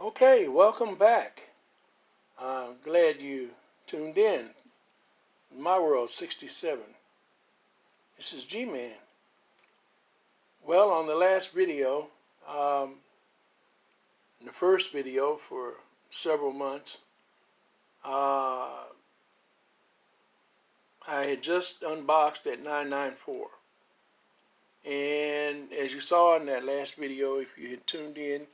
Okay, welcome back. I'm glad you tuned in. My World 67. This is G-Man. Well, on the last video, in the first video for several months, I had just unboxed that 994. And as you saw in that last video, if you had tuned in,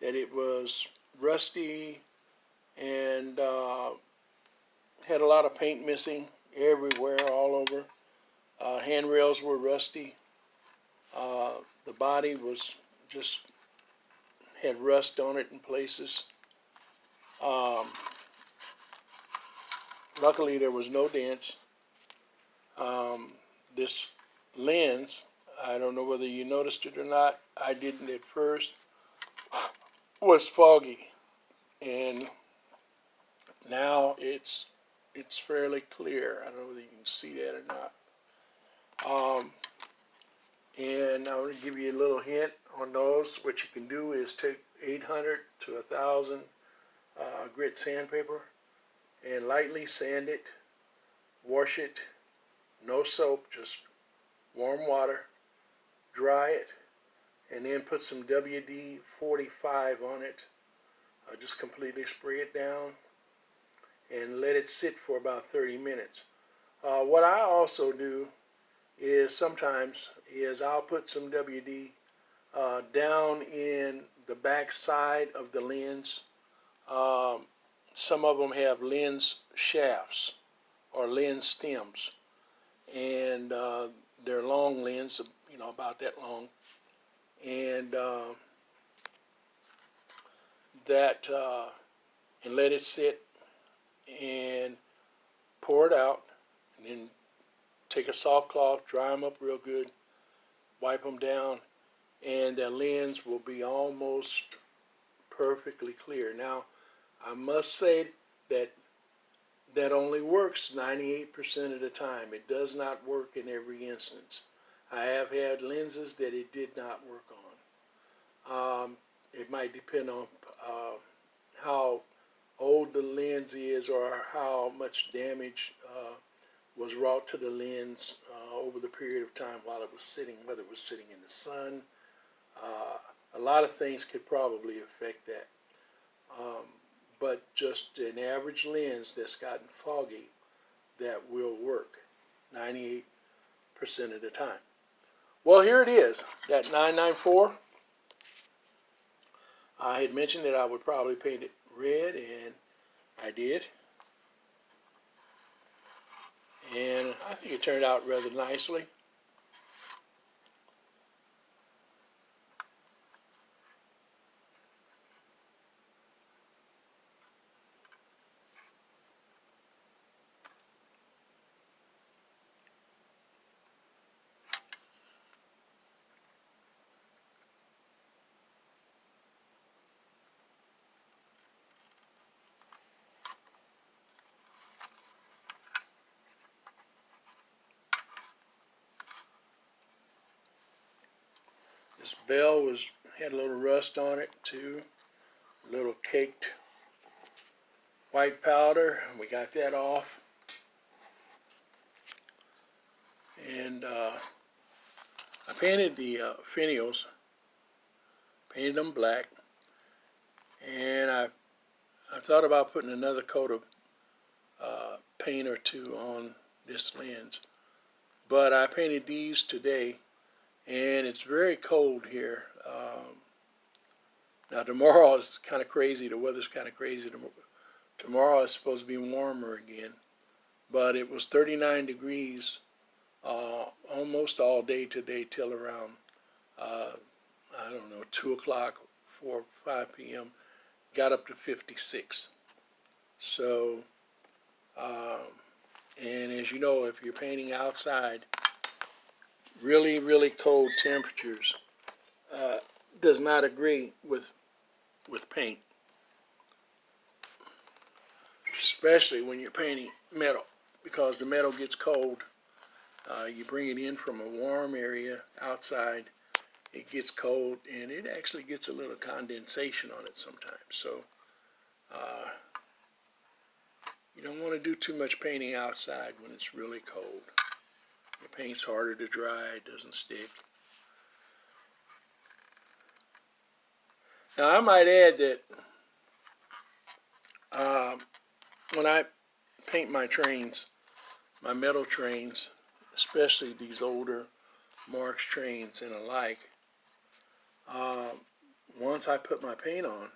that it was rusty and had a lot of paint missing everywhere, all over. Handrails were rusty. The body was just had rust on it in places. Luckily, there was no dents. This lens, I don't know whether you noticed it or not, I didn't at first, was foggy. And now it's fairly clear. I don't know whether you can see that or not. And I'm going to give you a little hint on those. What you can do is take 800 to 1,000 grit sandpaper and lightly sand it, wash it, no soap, just warm water, dry it, and then put some WD-45 on it. Just completely spray it down and let it sit for about 30 minutes. What I also do is sometimes I'll put some WD down in the back side of the lens. Some of them have lens shafts or lens stems, and they're long lens, about that long, and and let it sit and pour it out, and then take a soft cloth, dry them up real good, wipe them down, and the lens will be almost perfectly clear. Now, I must say that that only works 98% of the time. It does not work in every instance. I have had lenses that it did not work on. It might depend on how old the lens is or how much damage was wrought to the lens over the period of time while it was sitting, whether it was sitting in the sun. A lot of things could probably affect that. But just an average lens that's gotten foggy, that will work 98% of the time. Well, here it is, that 994. I had mentioned that I would probably paint it red, and I did. And I think it turned out rather nicely. This bell had a little rust on it too, a little caked white powder. We got that off, and I painted the finials, painted them black, and I thought about putting another coat of paint or two on this lens, but I painted these today, and it's very cold here. Now tomorrow is kind of crazy. The weather's kind of crazy. Tomorrow is supposed to be warmer again, but it was 39 degrees almost all day today till around I don't know, 2 o'clock, 4, 5 p.m. Got up to 56. So, and as you know, if you're painting outside, really, really cold temperatures does not agree with paint, especially when you're painting metal, because the metal gets cold. You bring it in from a warm area outside, it gets cold, and it actually gets a little condensation on it sometimes. So you don't want to do too much painting outside when it's really cold. The paint's harder to dry, it doesn't stick. Now I might add that when I paint my trains, my metal trains, especially these older Marx trains and alike, once I put my paint on,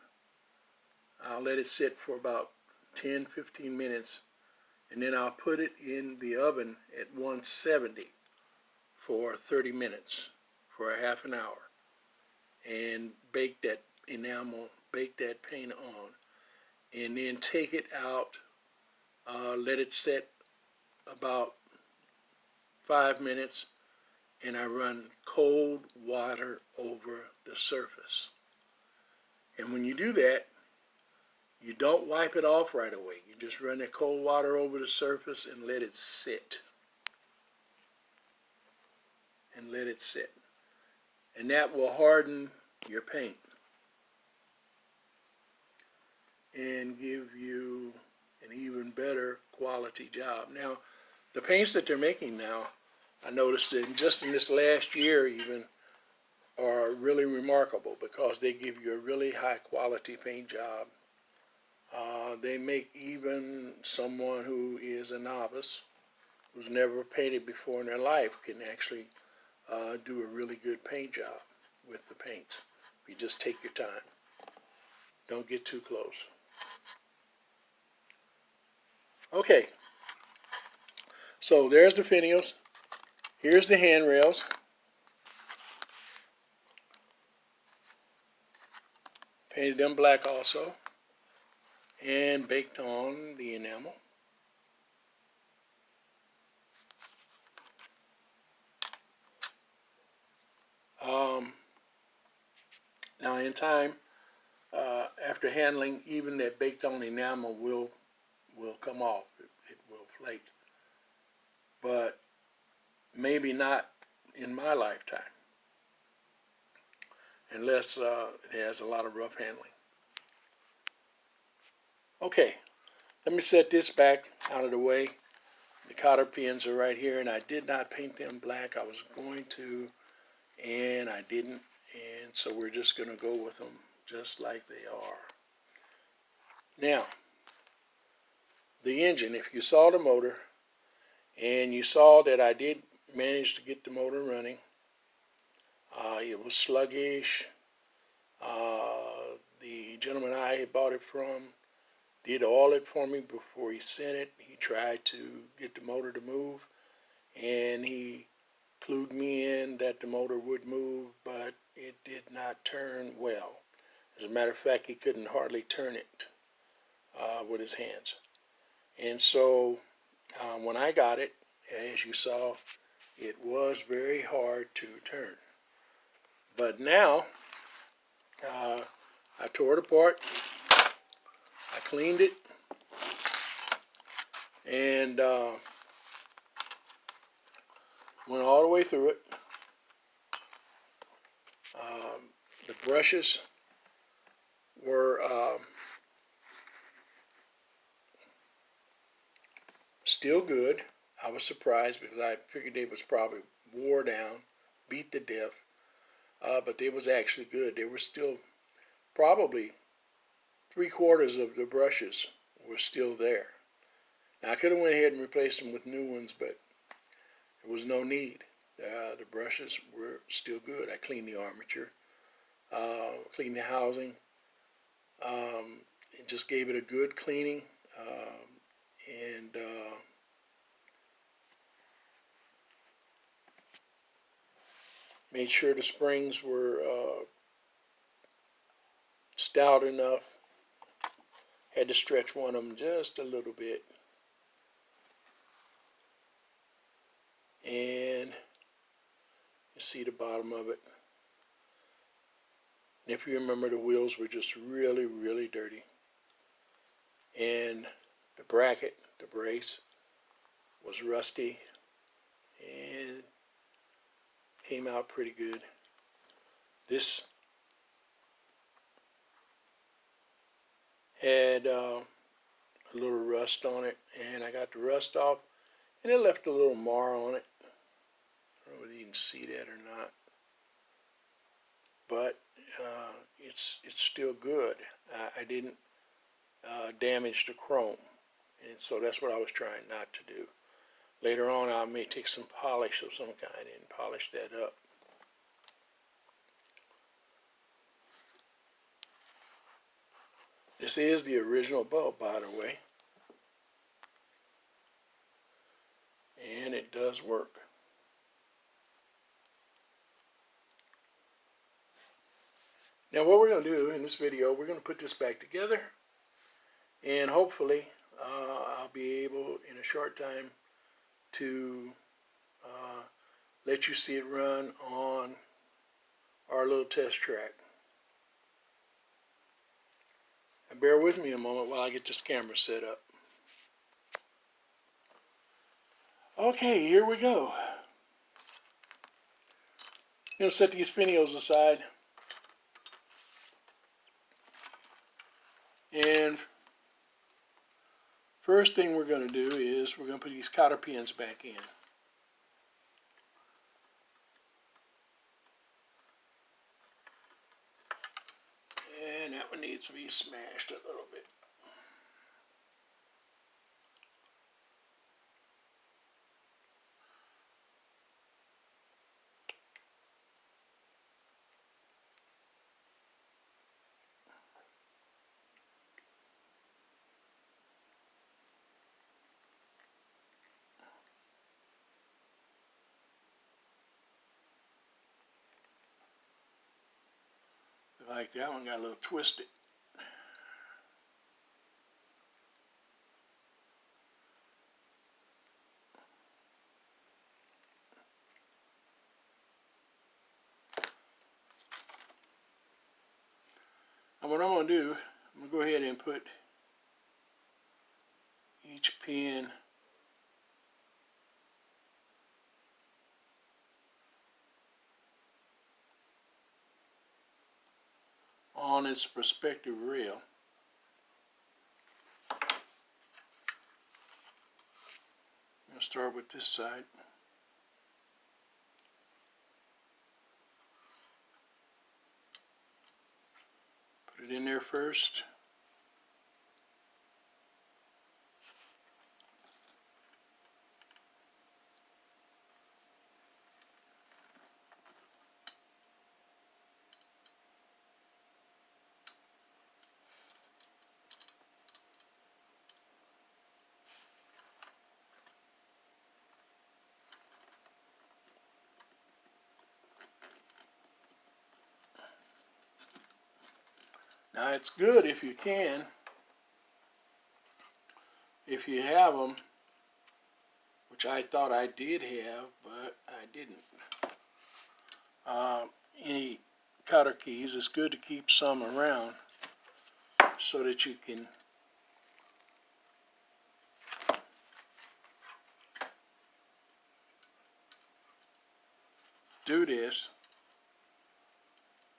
I'll let it sit for about 10-15 minutes, and then I'll put it in the oven at 170 for 30 minutes, for a half an hour, and bake that enamel, bake that paint on, and then take it out, let it set about 5 minutes, and I run cold water over the surface. And when you do that, you don't wipe it off right away. You just run that cold water over the surface and let it sit. And let it sit. And that will harden your paint and give you an even better quality job. Now, the paints that they're making now, I noticed that just in this last year even, are really remarkable because they give you a really high quality paint job. They make even someone who is a novice, who's never painted before in their life, can actually do a really good paint job with the paints. You just take your time. Don't get too close. Okay, so there's the finials. Here's the handrails. Painted them black also, and baked on the enamel. Now in time, after handling, even that baked on enamel will come off. It will flake. But maybe not in my lifetime, unless it has a lot of rough handling. Okay, let me set this back out of the way. The cotter pins are right here, and I did not paint them black. I was going to, and I didn't, and so we're just going to go with them just like they are. Now, the engine, if you saw the motor, and you saw that I did manage to get the motor running, it was sluggish. The gentleman I had bought it from did all it for me before he sent it. He tried to get the motor to move, and he clued me in that the motor would move, but it did not turn well. As a matter of fact, he couldn't hardly turn it with his hands. And so when I got it, as you saw, it was very hard to turn. But now, I tore it apart, I cleaned it, and went all the way through it. The brushes were still good. I was surprised because I figured they was probably wore down, beat to death, but they was actually good. They were still probably 3/4 of the brushes were still there. Now I could have went ahead and replaced them with new ones, but there was no need. The brushes were still good. I cleaned the armature, cleaned the housing, and just gave it a good cleaning, and made sure the springs were stout enough. Had to stretch one of them just a little bit. And you see the bottom of it. And if you remember, the wheels were just really, really dirty. And the bracket, the brace, was rusty and came out pretty good. This had a little rust on it, and I got the rust off, and it left a little mar on it. I don't know whether you can see that or not, but it's still good. I didn't damage the chrome, and so that's what I was trying not to do. Later on, I may take some polish of some kind and polish that up. This is the original bulb, by the way, and it does work. Now what we're going to do in this video, we're going to put this back together, and hopefully I'll be able in a short time to let you see it run on our little test track. And bear with me a moment while I get this camera set up. Okay, here we go. I'm going to set these finials aside. And first thing we're going to do is we're going to put these cotter pins back in. And that one needs to be smashed a little bit. Like that one got a little twisted. And what I'm going to do, I'm going to go ahead and put each pin on its respective rail. I'm going to start with this side. Put it in there first. Now it's good if you can, if you have them, which I thought I did have, but I didn't. Any cutter keys, it's good to keep some around so that you can do this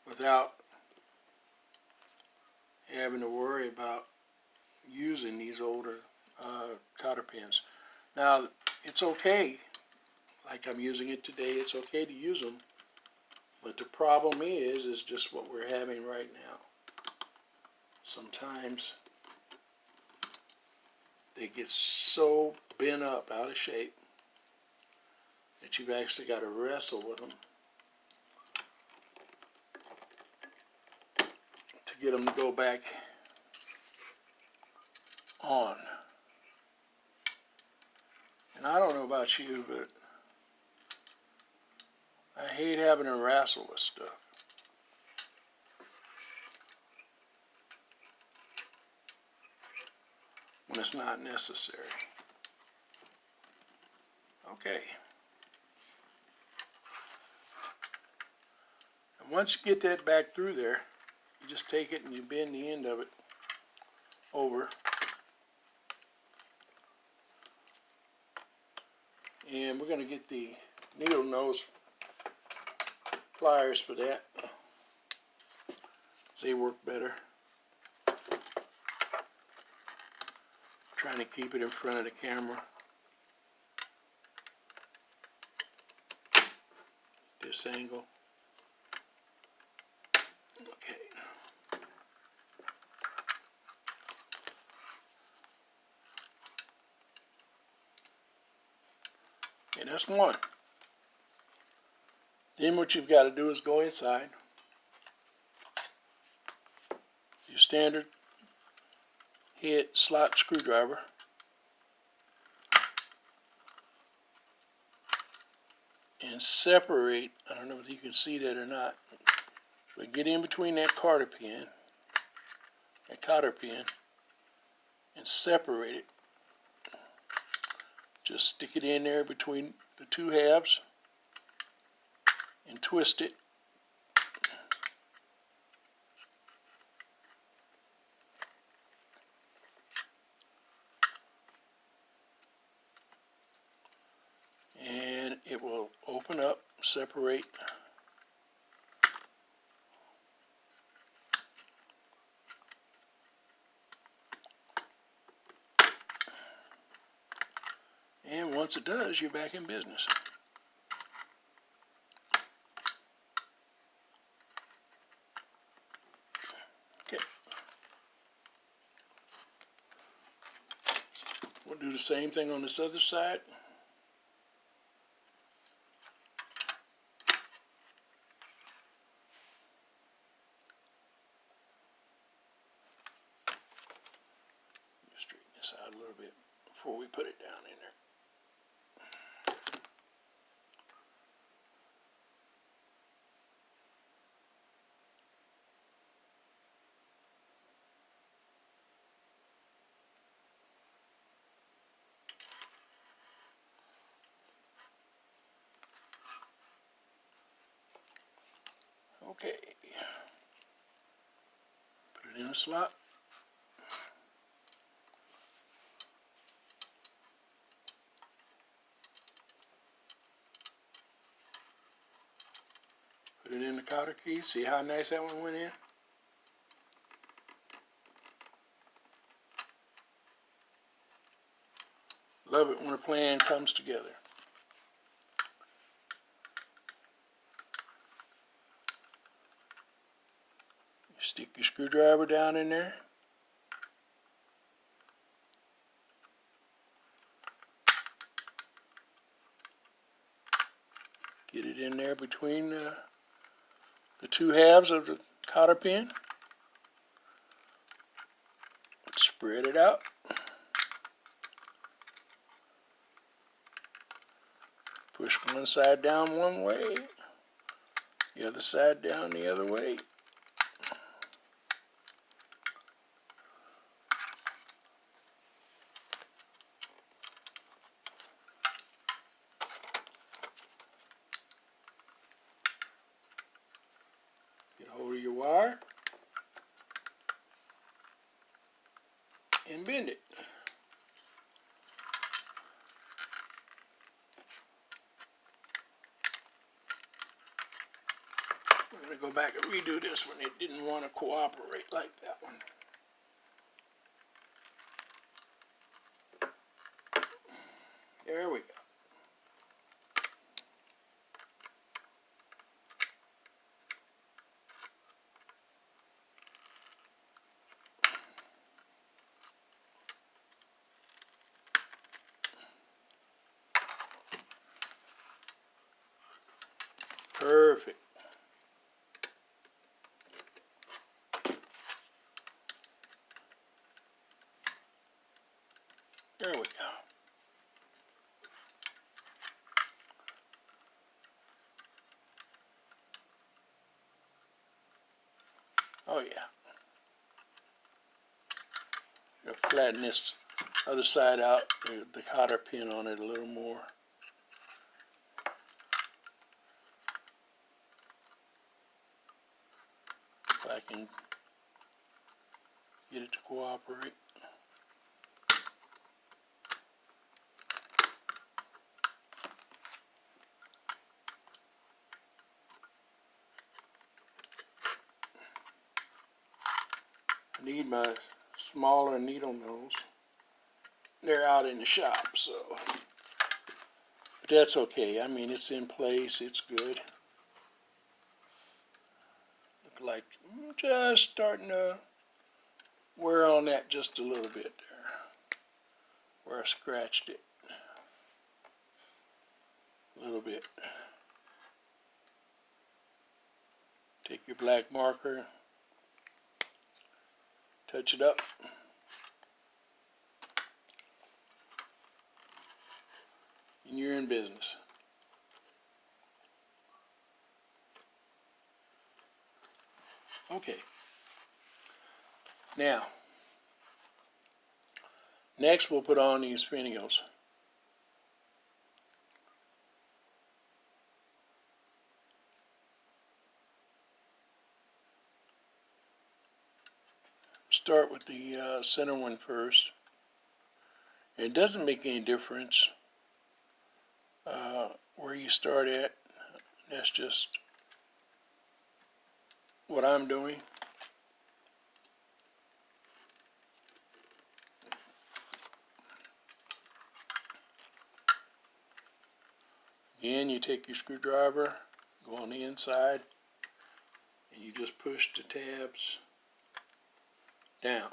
without having to worry about using these older cotter pins. Now, it's okay, like I'm using it today, it's okay to use them, but the problem is just what we're having right now. Sometimes they get so bent up, out of shape, that you've actually got to wrestle with them to get them to go back on. And I don't know about you, but I hate having to wrestle with stuff. When it's not necessary. Okay. And once you get that back through there, you just take it and you bend the end of it over. And we're going to get the needle nose pliers for that. They work better. Trying to keep it in front of the camera. This angle. Okay. And that's one. Then what you've got to do is go inside. Your standard head slot screwdriver. And separate, I don't know if you can see that or not, so get in between that cotter pin, and separate it. Just stick it in there between the two halves and twist it. And it will open up, separate. And once it does, you're back in business. Okay. We'll do the same thing on this other side. Straighten this out a little bit before we put it down in there. Okay. Put it in the slot. Put it in the cotter key. See how nice that one went in? Love it when a plan comes together. You stick your screwdriver down in there. Get it in there between the two halves of the cotter pin. Spread it out. Push one side down one way, the other side down the other way. Get a hold of your wire and bend it. We're going to go back and redo this one. It didn't want to cooperate like that one. There we go. Perfect. There we go. Oh yeah. Gotta flatten this other side out, the cotter pin on it a little more. If I can get it to cooperate. Need my smaller needle nose. They're out in the shop, so but that's okay. I mean, it's in place. It's good. Look like just starting to wear on that just a little bit there, where I scratched it a little bit. Take your black marker, touch it up. And you're in business. Okay. Now, next we'll put on these finials. Start with the center one first. And it doesn't make any difference where you start at. That's just what I'm doing. Again, you take your screwdriver, go on the inside, and you just push the tabs down.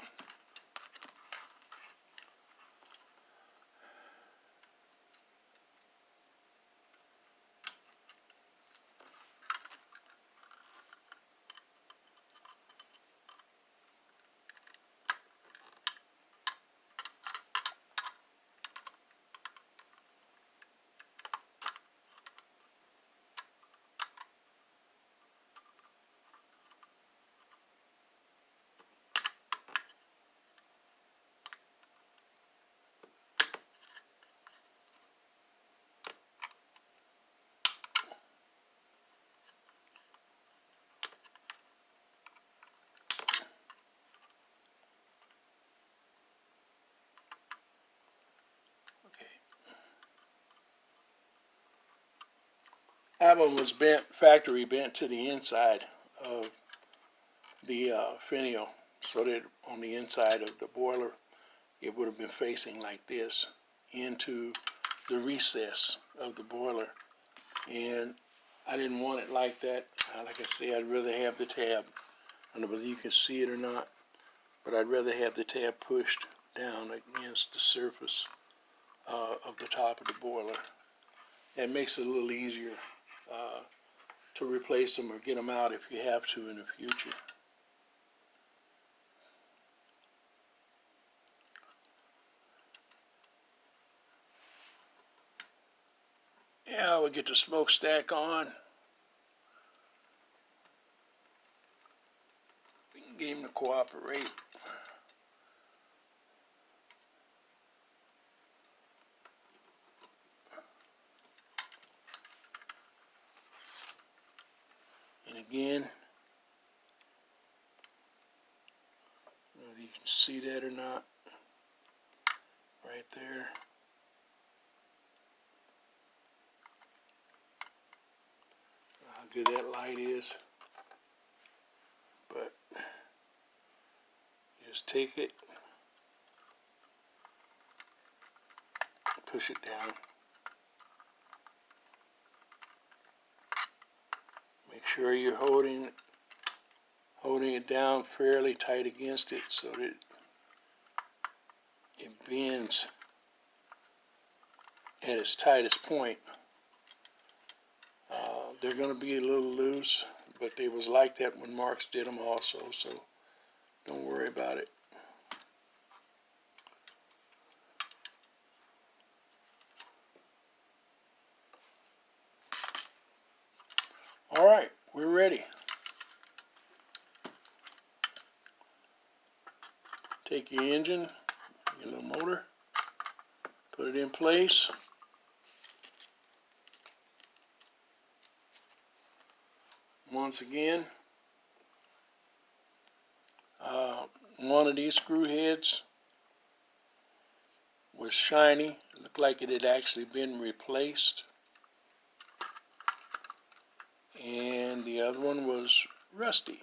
That one was bent, factory bent to the inside of the finial, so that on the inside of the boiler it would have been facing like this into the recess of the boiler. And I didn't want it like that. Like I say, I'd rather have the tab. I don't know whether you can see it or not, but I'd rather have the tab pushed down against the surface of the top of the boiler. It makes it a little easier to replace them or get them out if you have to in the future. Yeah, we'll get the smokestack on. We can get him to cooperate. And again, I don't know if you can see that or not, right there. How good that light is. But you just take it, push it down. Make sure you're holding it down fairly tight against it so that it bends at its tightest point. They're going to be a little loose, but they was like that when Marx did them also, so don't worry about it. All right, we're ready. Take your engine, your little motor, put it in place. Once again, one of these screw heads was shiny. It looked like it had actually been replaced. And the other one was rusty.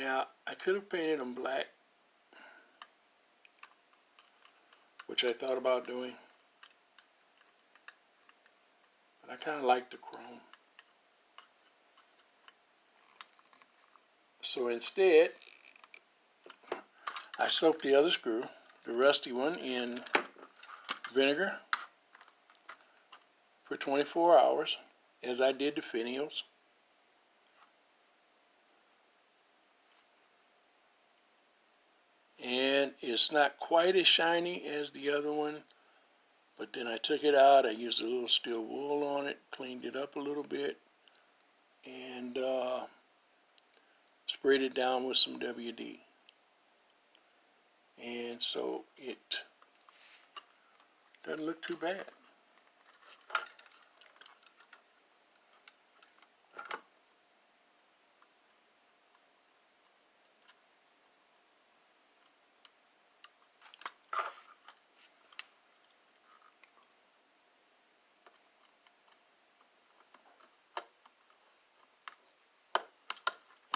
Now, I could have painted them black, which I thought about doing, but I kind of like the chrome. So instead, I soaked the other screw, the rusty one, in vinegar for 24 hours, as I did the finials. And it's not quite as shiny as the other one, but then I took it out, I used a little steel wool on it, cleaned it up a little bit, and sprayed it down with some WD. And so it doesn't look too bad.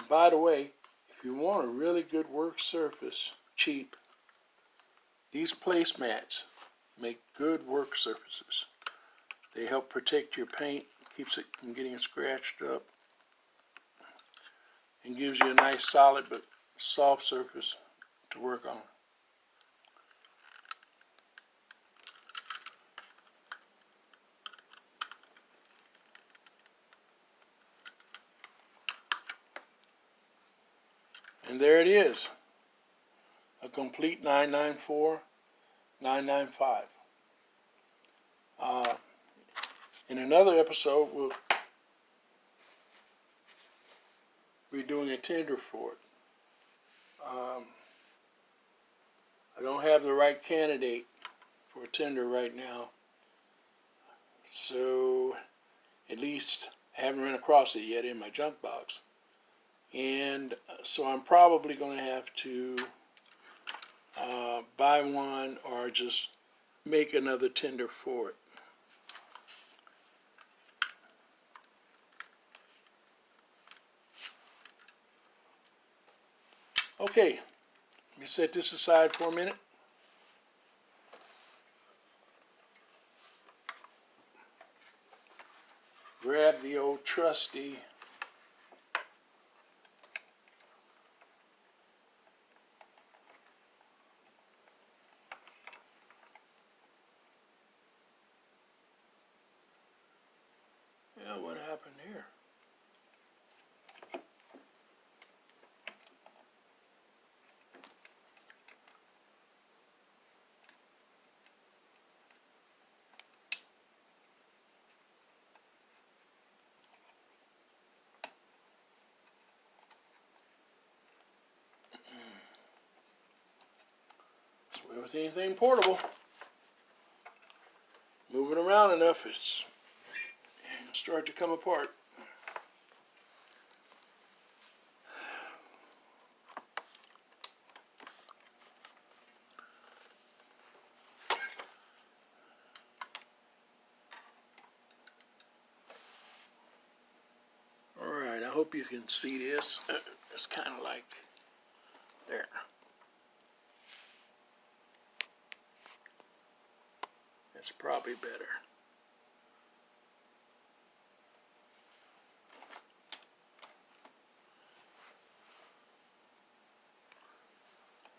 By the way, if you want a really good work surface, cheap, these placemats make good work surfaces. They help protect your paint, keeps it from getting scratched up, and gives you a nice solid but soft surface to work on. And there it is, a complete 994, 995. In another episode, we'll be doing a tender for it. I don't have the right candidate for a tender right now, so at least I haven't run across it yet in my junk box. And so I'm probably going to have to buy one or just make another tender for it. Okay, let me set this aside for a minute. Grab the old trusty what happened here? So with anything portable, move it around enough, it's start to come apart. Alright, I hope you can see this. It's kind of like there. That's probably better.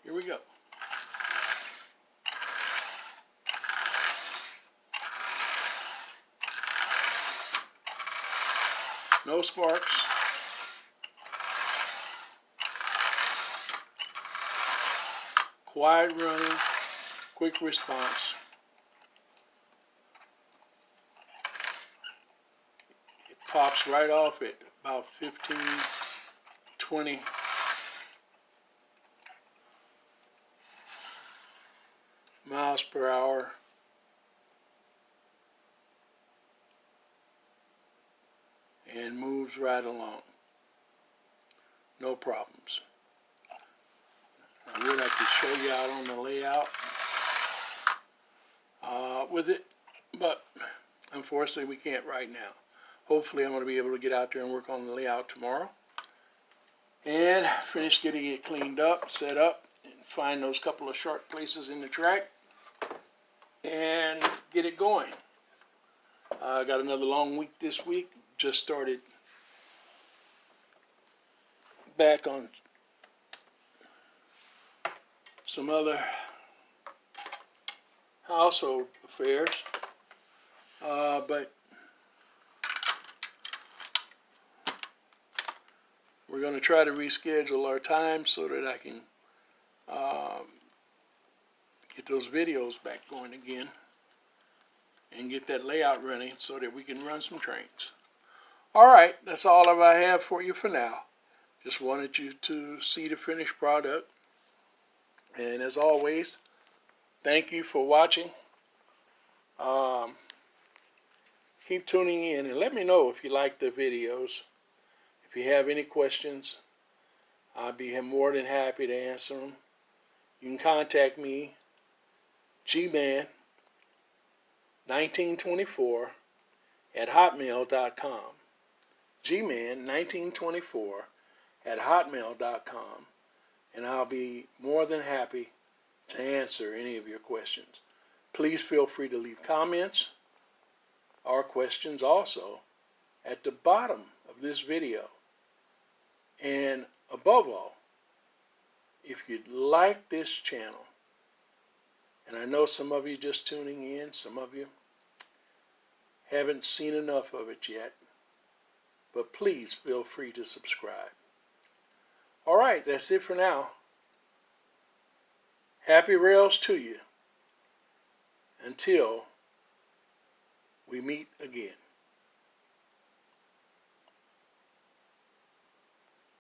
Here we go. No sparks. Quiet running, quick response. It pops right off at about 15, 20 miles per hour. And moves right along. No problems. I would like to show you out on the layout with it, but unfortunately we can't right now. Hopefully I'm going to be able to get out there and work on the layout tomorrow. and finish getting it cleaned up, set up, and find those couple of short places in the track and get it going. I got another long week this week. Just started back on some other household affairs, but we're going to try to reschedule our time so that I can get those videos back going again and get that layout running so that we can run some trains. All right, that's all I have for you for now. Just wanted you to see the finished product. And as always, thank you for watching. Keep tuning in and let me know if you like the videos. If you have any questions, I'll be more than happy to answer them. You can contact me, gman1924 at hotmail.com. gman1924 at hotmail.com, and I'll be more than happy to answer any of your questions. Please feel free to leave comments or questions also at the bottom of this video. And above all, if you'd like this channel, and I know some of you just tuning in, some of you haven't seen enough of it yet, but please feel free to subscribe. All right, that's it for now. Happy rails to you until we meet again.